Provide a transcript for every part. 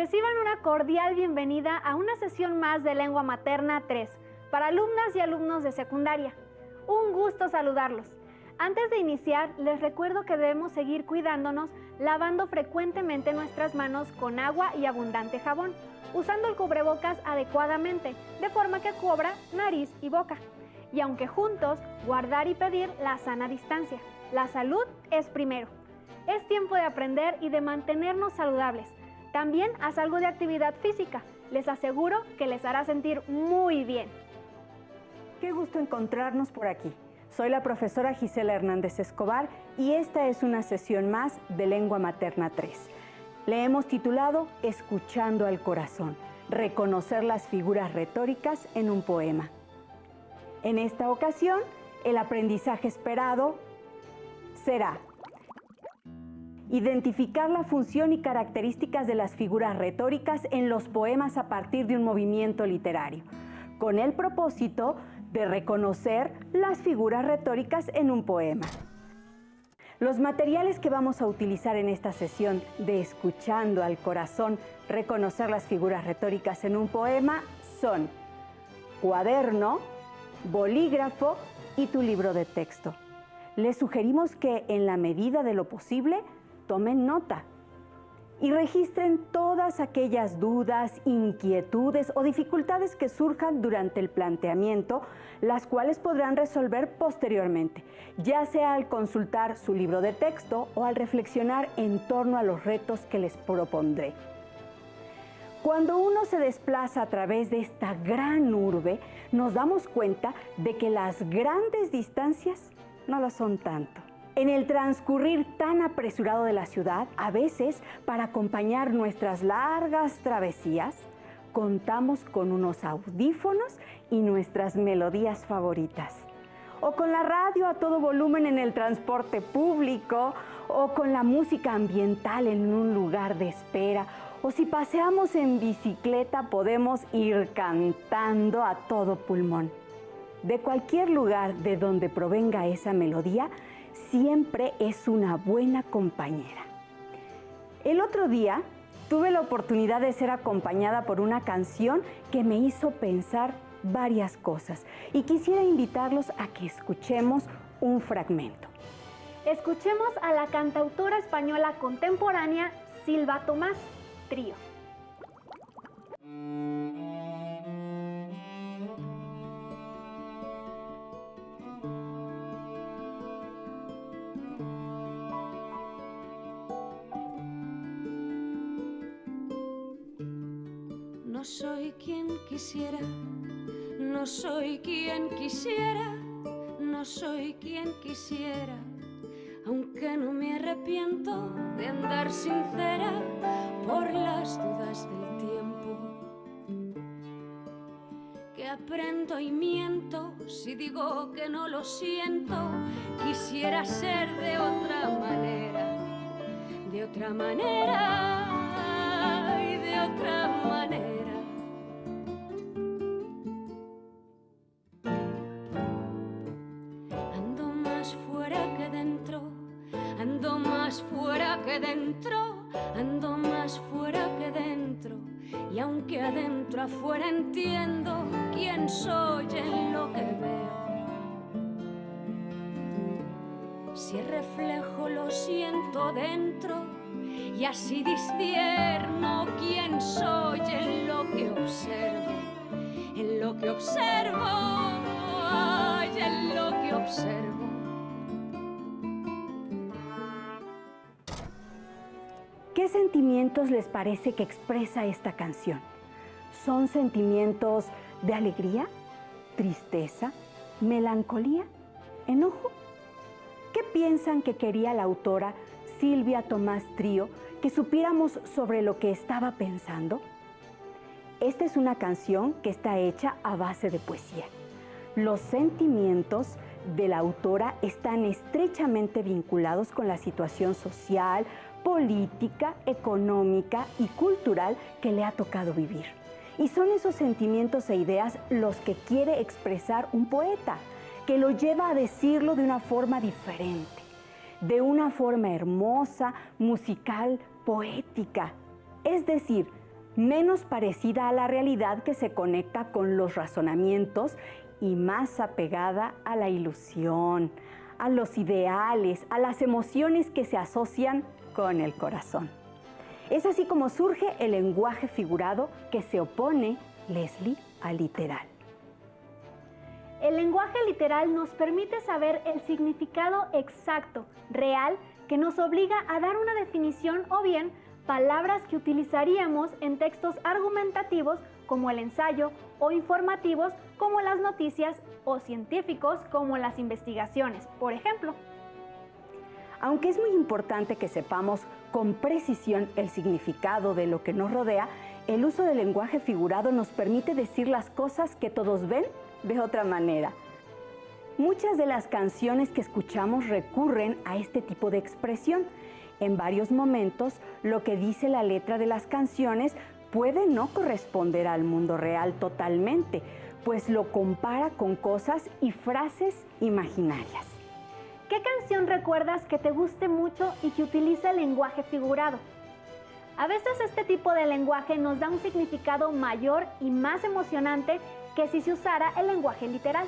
Reciban una cordial bienvenida a una sesión más de Lengua Materna 3 para alumnas y alumnos de secundaria. Un gusto saludarlos. Antes de iniciar, les recuerdo que debemos seguir cuidándonos lavando frecuentemente nuestras manos con agua y abundante jabón, usando el cubrebocas adecuadamente, de forma que cubra nariz y boca. Y aunque juntos, guardar y pedir la sana distancia. La salud es primero. Es tiempo de aprender y de mantenernos saludables. También haz algo de actividad física. Les aseguro que les hará sentir muy bien. Qué gusto encontrarnos por aquí. Soy la profesora Gisela Hernández Escobar y esta es una sesión más de Lengua Materna 3. Le hemos titulado Escuchando al corazón, reconocer las figuras retóricas en un poema. En esta ocasión, el aprendizaje esperado será identificar la función y características de las figuras retóricas en los poemas a partir de un movimiento literario, con el propósito de reconocer las figuras retóricas en un poema. Los materiales que vamos a utilizar en esta sesión de Escuchando al corazón, reconocer las figuras retóricas en un poema son cuaderno, bolígrafo y tu libro de texto. Les sugerimos que en la medida de lo posible tomen nota y registren todas aquellas dudas, inquietudes o dificultades que surjan durante el planteamiento, las cuales podrán resolver posteriormente, ya sea al consultar su libro de texto o al reflexionar en torno a los retos que les propondré. Cuando uno se desplaza a través de esta gran urbe, nos damos cuenta de que las grandes distancias no lo son tanto. En el transcurrir tan apresurado de la ciudad, a veces, para acompañar nuestras largas travesías, contamos con unos audífonos y nuestras melodías favoritas. O con la radio a todo volumen en el transporte público, o con la música ambiental en un lugar de espera, o si paseamos en bicicleta podemos ir cantando a todo pulmón. De cualquier lugar de donde provenga esa melodía, siempre es una buena compañera. El otro día tuve la oportunidad de ser acompañada por una canción que me hizo pensar varias cosas y quisiera invitarlos a que escuchemos un fragmento. Escuchemos a la cantautora española contemporánea Silva Tomás, Trío. No soy quien quisiera, no soy quien quisiera, no soy quien quisiera, aunque no me arrepiento de andar sincera por las dudas del tiempo. Que aprendo y miento si digo que no lo siento, quisiera ser de otra manera y de otra manera. Ando más fuera que dentro, ando más fuera que dentro, ando más fuera que dentro. Y aunque adentro afuera entiendo quién soy en lo que veo, si reflejo lo siento dentro. Y así discierno quién soy en lo que observo, en lo que observo, ay, en lo que observo. ¿Qué sentimientos les parece que expresa esta canción? ¿Son sentimientos de alegría, tristeza, melancolía, enojo? ¿Qué piensan que quería la autora Silva Tomás Trío que supiéramos sobre lo que estaba pensando? Esta es una canción que está hecha a base de poesía. Los sentimientos de la autora están estrechamente vinculados con la situación social, política, económica y cultural que le ha tocado vivir. Y son esos sentimientos e ideas los que quiere expresar un poeta, que lo lleva a decirlo de una forma diferente, de una forma hermosa, musical, poética. Es decir, menos parecida a la realidad que se conecta con los razonamientos y más apegada a la ilusión, a los ideales, a las emociones que se asocian con el corazón. Es así como surge el lenguaje figurado que se opone, Leslie, al literal. El lenguaje literal nos permite saber el significado exacto, real, que nos obliga a dar una definición o bien palabras que utilizaríamos en textos argumentativos como el ensayo o informativos como las noticias o científicos como las investigaciones, por ejemplo. Aunque es muy importante que sepamos con precisión el significado de lo que nos rodea, el uso del lenguaje figurado nos permite decir las cosas que todos ven de otra manera. Muchas de las canciones que escuchamos recurren a este tipo de expresión. En varios momentos, lo que dice la letra de las canciones puede no corresponder al mundo real totalmente, pues lo compara con cosas y frases imaginarias. ¿Qué canción recuerdas que te guste mucho y que utiliza el lenguaje figurado? A veces este tipo de lenguaje nos da un significado mayor y más emocionante que si se usara el lenguaje literal.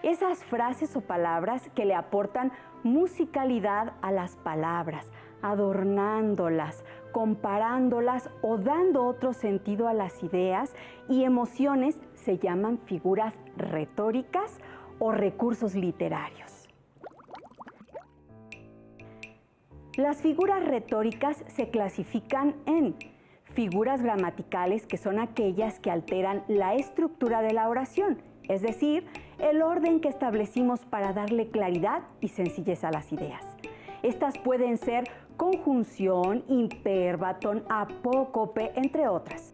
Esas frases o palabras que le aportan musicalidad a las palabras, adornándolas, comparándolas o dando otro sentido a las ideas y emociones se llaman figuras retóricas o recursos literarios. Las figuras retóricas se clasifican en figuras gramaticales, que son aquellas que alteran la estructura de la oración, es decir, el orden que establecimos para darle claridad y sencillez a las ideas. Estas pueden ser conjunción, imperbatón, apócope, entre otras.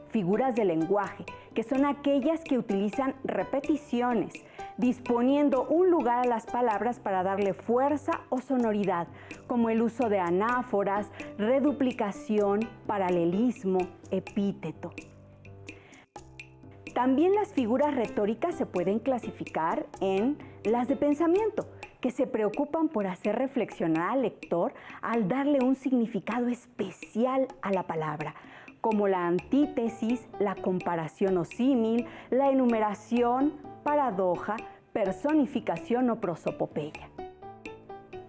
Figuras de lenguaje, que son aquellas que utilizan repeticiones, disponiendo un lugar a las palabras para darle fuerza o sonoridad, como el uso de anáforas, reduplicación, paralelismo, epíteto. También las figuras retóricas se pueden clasificar en las de pensamiento, que se preocupan por hacer reflexionar al lector al darle un significado especial a la palabra, como la antítesis, la comparación o símil, la enumeración, paradoja, personificación o prosopopeya.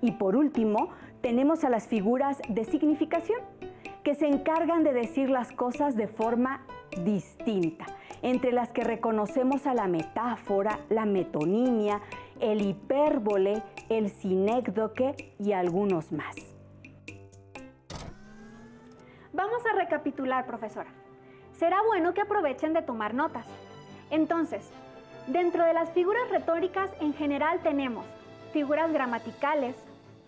Y por último, tenemos a las figuras de significación, que se encargan de decir las cosas de forma distinta, entre las que reconocemos a la metáfora, la metonimia, el hipérbole, el sinécdoque y algunos más. Vamos a recapitular, profesora. Será bueno que aprovechen de tomar notas. Entonces, dentro de las figuras retóricas en general tenemos figuras gramaticales,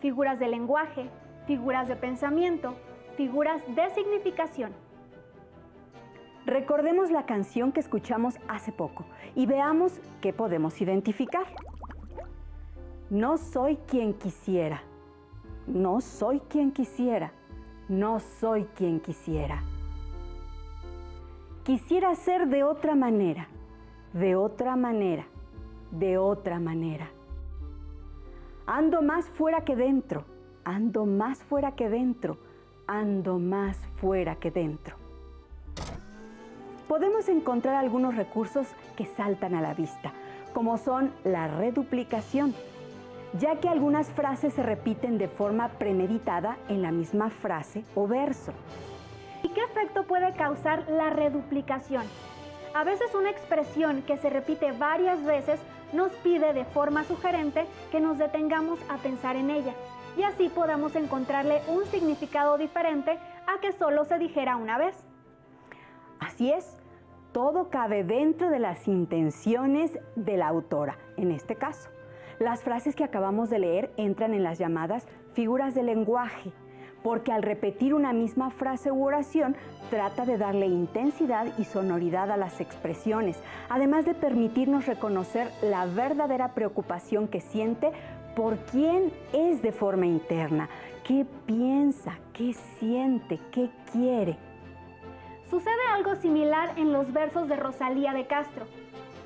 figuras de lenguaje, figuras de pensamiento, figuras de significación. Recordemos la canción que escuchamos hace poco y veamos qué podemos identificar. No soy quien quisiera, no soy quien quisiera, no soy quien quisiera. Quisiera ser de otra manera, de otra manera, de otra manera. Ando más fuera que dentro, ando más fuera que dentro, ando más fuera que dentro. Podemos encontrar algunos recursos que saltan a la vista, como son la reduplicación, ya que algunas frases se repiten de forma premeditada en la misma frase o verso. ¿Y qué efecto puede causar la reduplicación? A veces una expresión que se repite varias veces nos pide de forma sugerente que nos detengamos a pensar en ella y así podamos encontrarle un significado diferente a que solo se dijera una vez. Así es, todo cabe dentro de las intenciones de la autora, en este caso. Las frases que acabamos de leer entran en las llamadas figuras de lenguaje, porque al repetir una misma frase u oración, trata de darle intensidad y sonoridad a las expresiones, además de permitirnos reconocer la verdadera preocupación que siente por quién es de forma interna, qué piensa, qué siente, qué quiere. Sucede algo similar en los versos de Rosalía de Castro,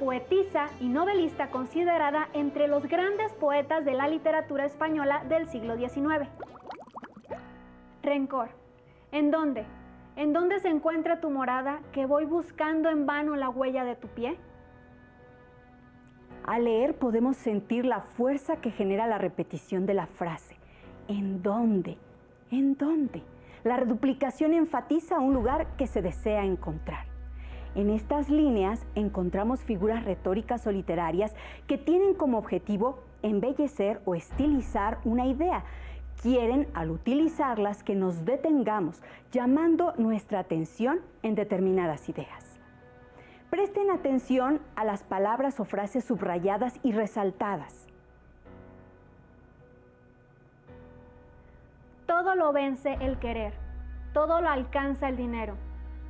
poetisa y novelista considerada entre los grandes poetas de la literatura española del siglo XIX. Rencor. ¿En dónde? ¿En dónde se encuentra tu morada que voy buscando en vano la huella de tu pie? Al leer podemos sentir la fuerza que genera la repetición de la frase. ¿En dónde? ¿En dónde? La reduplicación enfatiza un lugar que se desea encontrar. En estas líneas encontramos figuras retóricas o literarias que tienen como objetivo embellecer o estilizar una idea. Quieren, al utilizarlas, que nos detengamos, llamando nuestra atención en determinadas ideas. Presten atención a las palabras o frases subrayadas y resaltadas. Todo lo vence el querer, todo lo alcanza el dinero,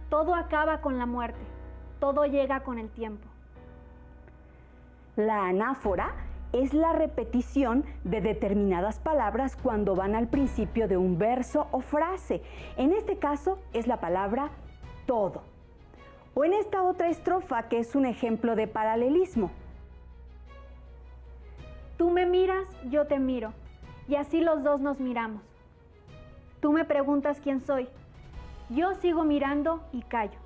todo acaba con la muerte, todo llega con el tiempo. La anáfora es la repetición de determinadas palabras cuando van al principio de un verso o frase. En este caso es la palabra todo. O en esta otra estrofa que es un ejemplo de paralelismo. Tú me miras, yo te miro, y así los dos nos miramos. Tú me preguntas quién soy, yo sigo mirando y callo.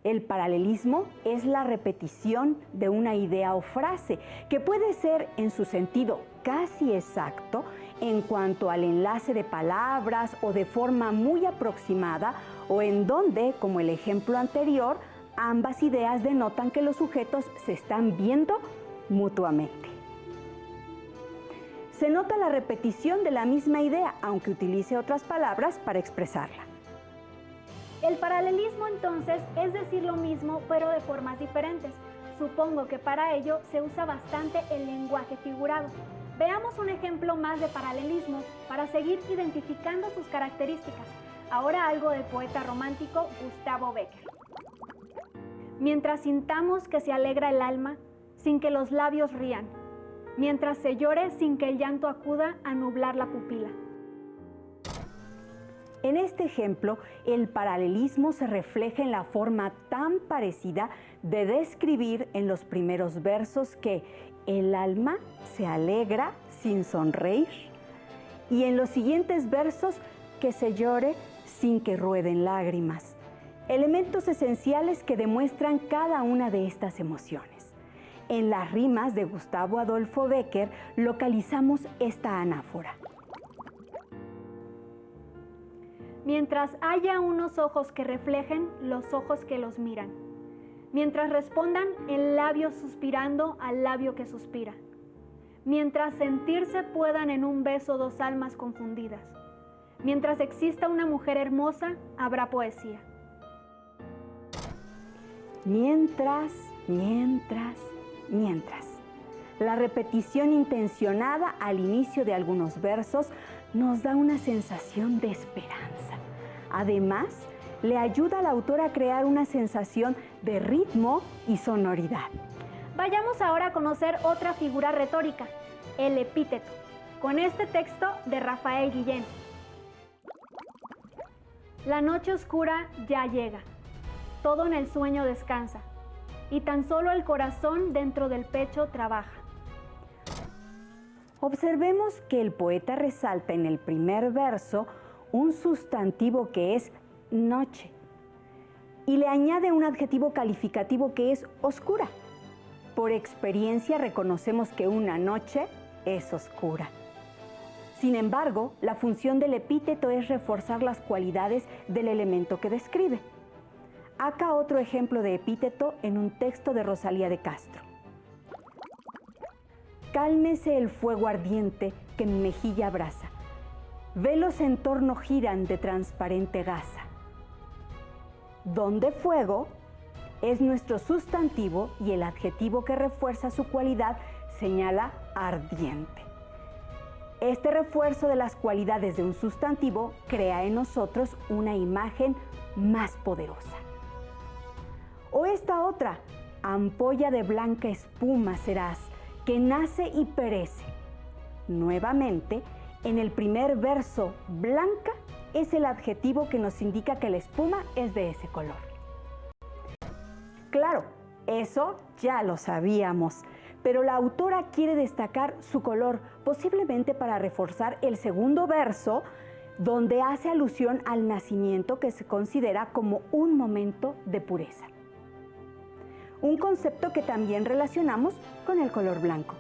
El paralelismo es la repetición de una idea o frase que puede ser en su sentido casi exacto en cuanto al enlace de palabras o de forma muy aproximada o en donde, como el ejemplo anterior, ambas ideas denotan que los sujetos se están viendo mutuamente. Se nota la repetición de la misma idea, aunque utilice otras palabras para expresarla. El paralelismo entonces es decir lo mismo pero de formas diferentes. Supongo que para ello se usa bastante el lenguaje figurado. Veamos un ejemplo más de paralelismo para seguir identificando sus características. Ahora algo del poeta romántico Gustavo Bécquer. Mientras sintamos que se alegra el alma, sin que los labios rían, mientras se llore sin que el llanto acuda a nublar la pupila. En este ejemplo, el paralelismo se refleja en la forma tan parecida de describir en los primeros versos que el alma se alegra sin sonreír y en los siguientes versos que se llore sin que rueden lágrimas. Elementos esenciales que demuestran cada una de estas emociones. En las rimas de Gustavo Adolfo Bécquer localizamos esta anáfora. Mientras haya unos ojos que reflejen los ojos que los miran. Mientras respondan el labio suspirando al labio que suspira. Mientras sentirse puedan en un beso dos almas confundidas. Mientras exista una mujer hermosa, habrá poesía. Mientras. La repetición intencionada al inicio de algunos versos nos da una sensación de esperanza. Además, le ayuda al autor a crear una sensación de ritmo y sonoridad. Vayamos ahora a conocer otra figura retórica, el epíteto, con este texto de Rafael Guillén. La noche oscura ya llega, todo en el sueño descansa, y tan solo el corazón dentro del pecho trabaja. Observemos que el poeta resalta en el primer verso un sustantivo que es noche y le añade un adjetivo calificativo que es oscura. Por experiencia reconocemos que una noche es oscura. Sin embargo, la función del epíteto es reforzar las cualidades del elemento que describe. Acá otro ejemplo de epíteto en un texto de Rosalía de Castro. Cálmese el fuego ardiente que mi mejilla abraza. Velos en torno giran de transparente gasa. Donde fuego es nuestro sustantivo y el adjetivo que refuerza su cualidad señala ardiente. Este refuerzo de las cualidades de un sustantivo crea en nosotros una imagen más poderosa. O esta otra, ampolla de blanca espuma serás, que nace y perece. Nuevamente, en el primer verso, blanca es el adjetivo que nos indica que la espuma es de ese color. Claro, eso ya lo sabíamos, pero la autora quiere destacar su color, posiblemente para reforzar el segundo verso, donde hace alusión al nacimiento que se considera como un momento de pureza. Un concepto que también relacionamos con el color blanco.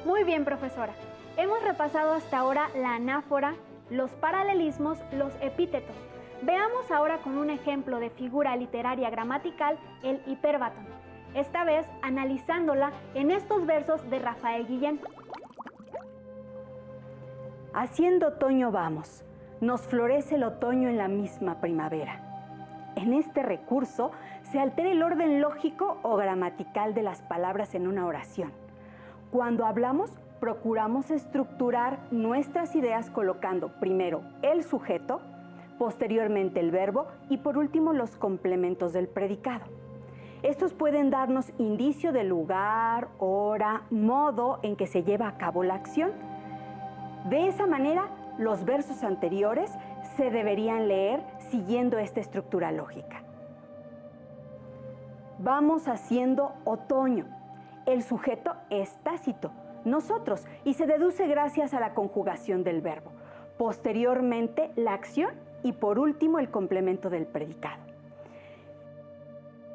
Muy bien, profesora. Hemos repasado hasta ahora la anáfora, los paralelismos, los epítetos. Veamos ahora con un ejemplo de figura literaria gramatical el hiperbátón, esta vez analizándola en estos versos de Rafael Guillén. Haciendo otoño vamos, nos florece el otoño en la misma primavera. En este recurso se altera el orden lógico o gramatical de las palabras en una oración. Cuando hablamos, procuramos estructurar nuestras ideas colocando primero el sujeto, posteriormente el verbo y por último los complementos del predicado. Estos pueden darnos indicio del lugar, hora, modo en que se lleva a cabo la acción. De esa manera, los versos anteriores se deberían leer siguiendo esta estructura lógica. Vamos haciendo otoño. El sujeto es tácito, nosotros, y se deduce gracias a la conjugación del verbo. Posteriormente, la acción y por último, el complemento del predicado.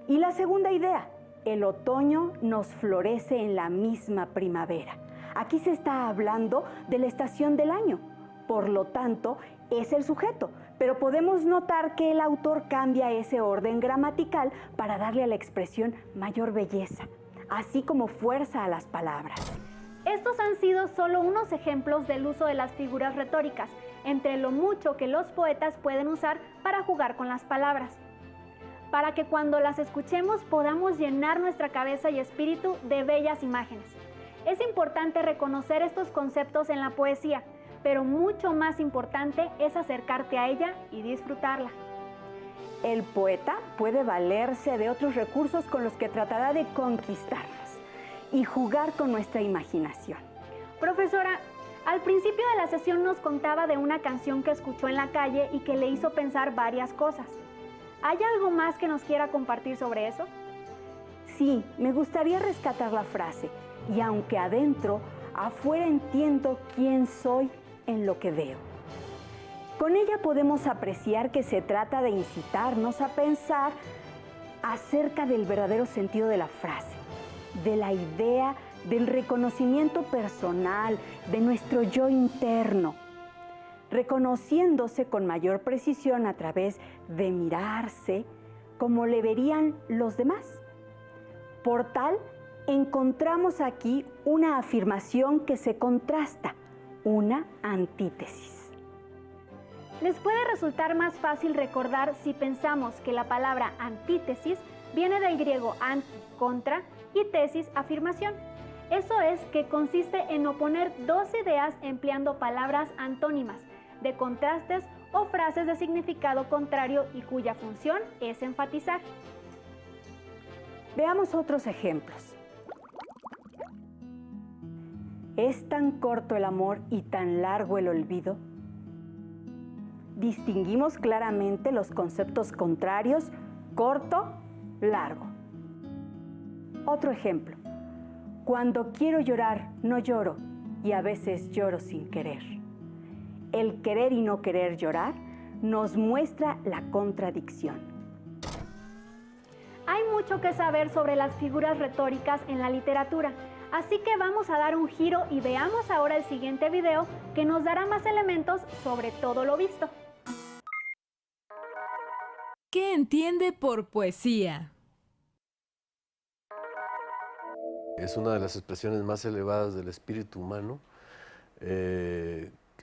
Y la segunda idea, el otoño nos florece en la misma primavera. Aquí se está hablando de la estación del año, por lo tanto, es el sujeto, pero podemos notar que el autor cambia ese orden gramatical para darle a la expresión mayor belleza, así como fuerza a las palabras. Estos han sido solo unos ejemplos del uso de las figuras retóricas, entre lo mucho que los poetas pueden usar para jugar con las palabras, para que cuando las escuchemos podamos llenar nuestra cabeza y espíritu de bellas imágenes. Es importante reconocer estos conceptos en la poesía, pero mucho más importante es acercarte a ella y disfrutarla. El poeta puede valerse de otros recursos con los que tratará de conquistarnos y jugar con nuestra imaginación. Profesora, al principio de la sesión nos contaba de una canción que escuchó en la calle y que le hizo pensar varias cosas. ¿Hay algo más que nos quiera compartir sobre eso? Sí, me gustaría rescatar la frase, y aunque adentro, afuera entiendo quién soy en lo que veo. Con ella podemos apreciar que se trata de incitarnos a pensar acerca del verdadero sentido de la frase, de la idea del reconocimiento personal, de nuestro yo interno, reconociéndose con mayor precisión a través de mirarse como le verían los demás. Por tal, encontramos aquí una afirmación que se contrasta, una antítesis. Les puede resultar más fácil recordar si pensamos que la palabra antítesis viene del griego anti, contra, y tesis, afirmación. Eso es que consiste en oponer dos ideas empleando palabras antónimas, de contrastes o frases de significado contrario y cuya función es enfatizar. Veamos otros ejemplos. ¿Es tan corto el amor y tan largo el olvido? Distinguimos claramente los conceptos contrarios, corto, largo. Otro ejemplo. Cuando quiero llorar, no lloro, y a veces lloro sin querer. El querer y no querer llorar nos muestra la contradicción. Hay mucho que saber sobre las figuras retóricas en la literatura, así que vamos a dar un giro y veamos ahora el siguiente video que nos dará más elementos sobre todo lo visto. ¿Qué entiende por poesía? Es una de las expresiones más elevadas del espíritu humano,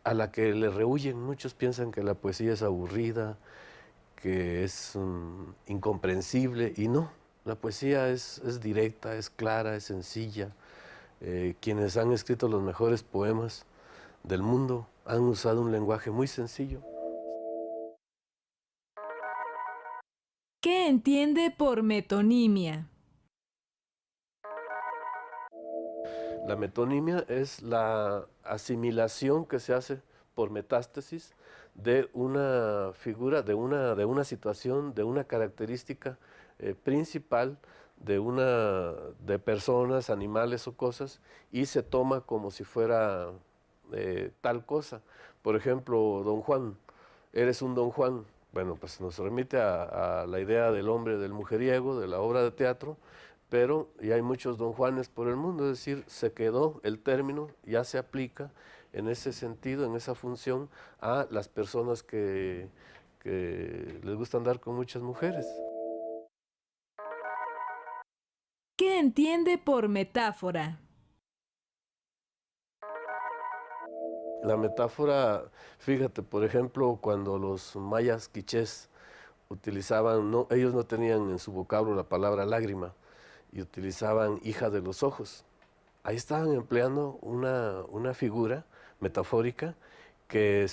a la que le rehuyen. Muchos piensan que la poesía es aburrida, que es incomprensible, y no. La poesía es directa, es clara, es sencilla. Quienes han escrito los mejores poemas del mundo han usado un lenguaje muy sencillo. ¿Qué entiende por metonimia? La metonimia es la asimilación que se hace por metástasis de una figura, de una situación, de una característica principal de personas, animales o cosas, y se toma como si fuera tal cosa. Por ejemplo, Don Juan, eres un Don Juan. Bueno, pues nos remite a la idea del hombre, del mujeriego, de la obra de teatro, pero ya hay muchos Don Juanes por el mundo, es decir, se quedó el término, ya se aplica en ese sentido, en esa función, a las personas que les gusta andar con muchas mujeres. ¿Qué entiende por metáfora? La metáfora, fíjate, por ejemplo, cuando los mayas quichés utilizaban, ellos no tenían en su vocablo la palabra lágrima y utilizaban hija de los ojos. Ahí estaban empleando una figura metafórica que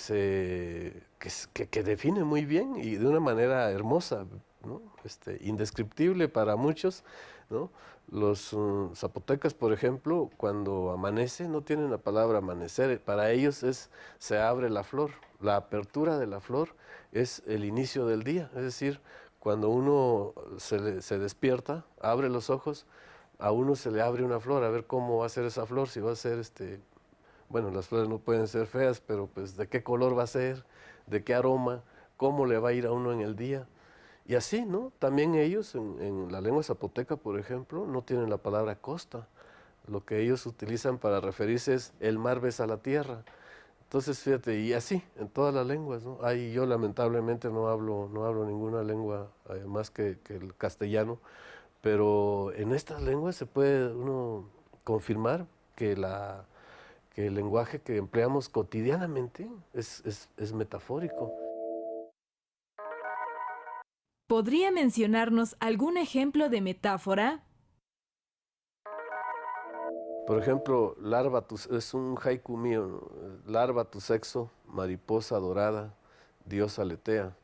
define muy bien y de una manera hermosa, ¿no? Indescriptible para muchos, ¿no? Los zapotecas, por ejemplo, cuando amanece, no tienen la palabra amanecer, para ellos se abre la flor, la apertura de la flor es el inicio del día, es decir, cuando uno se despierta, abre los ojos, a uno se le abre una flor, a ver cómo va a ser esa flor, si va a ser bueno, las flores no pueden ser feas, pero pues de qué color va a ser, de qué aroma, cómo le va a ir a uno en el día. Y así, ¿no? También ellos, en la lengua zapoteca, por ejemplo, no tienen la palabra costa. Lo que ellos utilizan para referirse es el mar besa la tierra. Entonces, fíjate, y así, en todas las lenguas, ¿no? Yo lamentablemente no hablo ninguna lengua más que el castellano, pero en estas lenguas se puede uno confirmar que el lenguaje que empleamos cotidianamente es metafórico. ¿Podría mencionarnos algún ejemplo de metáfora? Por ejemplo, es un haiku mío, ¿no? Larva tu sexo, mariposa dorada, Dios aletea.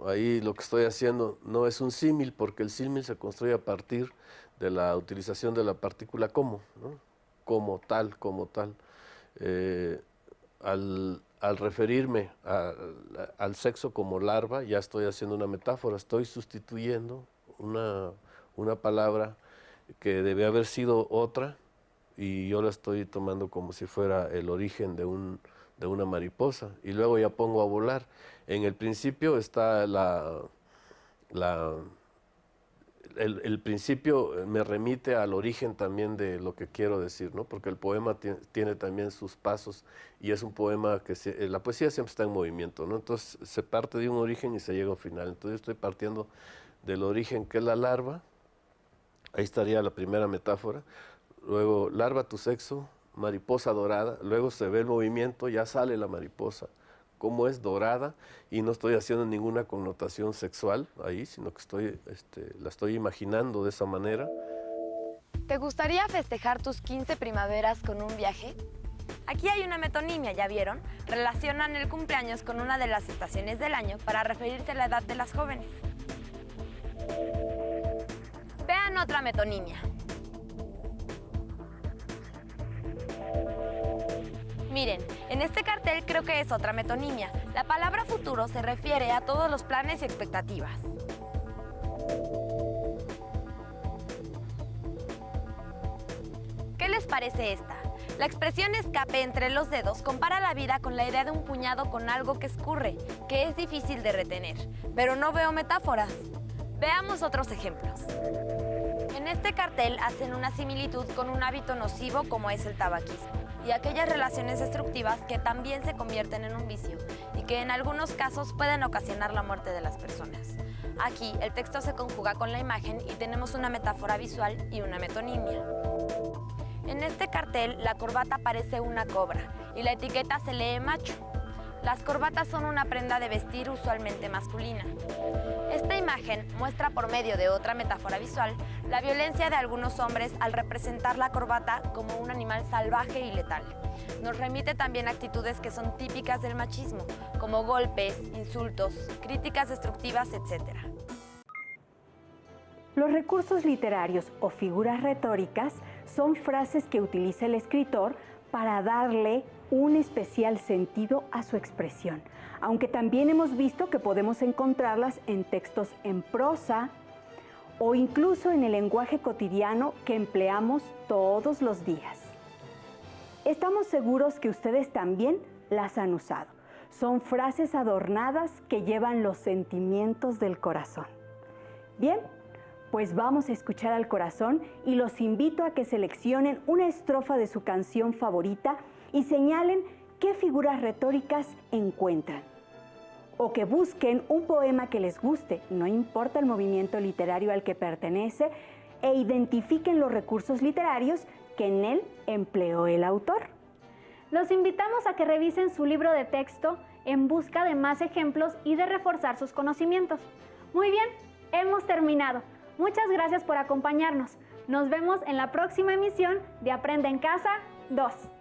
Ahí lo que estoy haciendo no es un símil, porque el símil se construye a partir de la utilización de la partícula como, ¿no? Como tal, como tal. Al referirme al sexo como larva, ya estoy haciendo una metáfora, estoy sustituyendo una palabra que debe haber sido otra y yo la estoy tomando como si fuera el origen de una mariposa y luego ya pongo a volar. En el principio está el principio me remite al origen también de lo que quiero decir, ¿no? Porque el poema tiene también sus pasos y es un poema que la poesía siempre está en movimiento, ¿no? Entonces se parte de un origen y se llega a un final. Entonces yo estoy partiendo del origen que es la larva, ahí estaría la primera metáfora, luego larva tu sexo, mariposa dorada, luego se ve el movimiento, ya sale la mariposa, cómo es dorada, y no estoy haciendo ninguna connotación sexual ahí, sino que la estoy imaginando de esa manera. ¿Te gustaría festejar tus 15 primaveras con un viaje? Aquí hay una metonimia, ¿ya vieron? Relacionan el cumpleaños con una de las estaciones del año para referirse a la edad de las jóvenes. Vean otra metonimia. Miren, en este cartel creo que es otra metonimia. La palabra futuro se refiere a todos los planes y expectativas. ¿Qué les parece esta? La expresión escape entre los dedos compara la vida con la idea de un puñado con algo que escurre, que es difícil de retener. Pero no veo metáforas. Veamos otros ejemplos. En este cartel hacen una similitud con un hábito nocivo como es el tabaquismo y aquellas relaciones destructivas que también se convierten en un vicio y que en algunos casos pueden ocasionar la muerte de las personas. Aquí el texto se conjuga con la imagen y tenemos una metáfora visual y una metonimia. En este cartel la corbata parece una cobra y la etiqueta se lee macho. Las corbatas son una prenda de vestir usualmente masculina. Esta imagen muestra por medio de otra metáfora visual la violencia de algunos hombres al representar la corbata como un animal salvaje y letal. Nos remite también a actitudes que son típicas del machismo, como golpes, insultos, críticas destructivas, etc. Los recursos literarios o figuras retóricas son frases que utiliza el escritor para darle un especial sentido a su expresión, aunque también hemos visto que podemos encontrarlas en textos en prosa o incluso en el lenguaje cotidiano que empleamos todos los días. Estamos seguros que ustedes también las han usado. Son frases adornadas que llevan los sentimientos del corazón. Bien, pues vamos a escuchar al corazón y los invito a que seleccionen una estrofa de su canción favorita y señalen qué figuras retóricas encuentran. O que busquen un poema que les guste, no importa el movimiento literario al que pertenece, e identifiquen los recursos literarios que en él empleó el autor. Los invitamos a que revisen su libro de texto en busca de más ejemplos y de reforzar sus conocimientos. Muy bien, hemos terminado. Muchas gracias por acompañarnos. Nos vemos en la próxima emisión de Aprende en Casa 2.